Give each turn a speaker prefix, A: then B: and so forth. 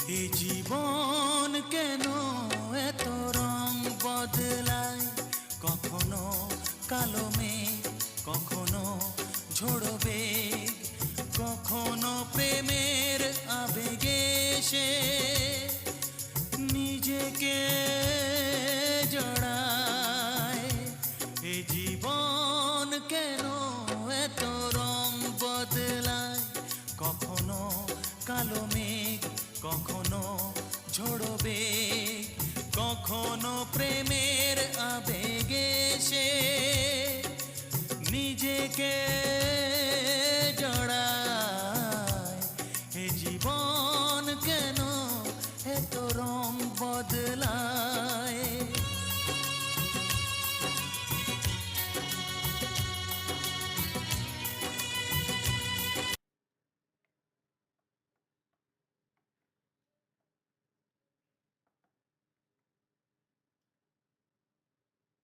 A: এ জীবন কেন এত রং বদলায়, কখনো কালো মেঘ, কখনো ঝোড়ো বেগ, কখনো প্রেমের আবেগে সে নিজেকে জড়ায়। এ জীবন কেন এত রং বদলায়, কখনো কালো মেঘ, কখনো ঝোড়ো বেগ, কখনো প্রেমের আবেগে সে নিজেকে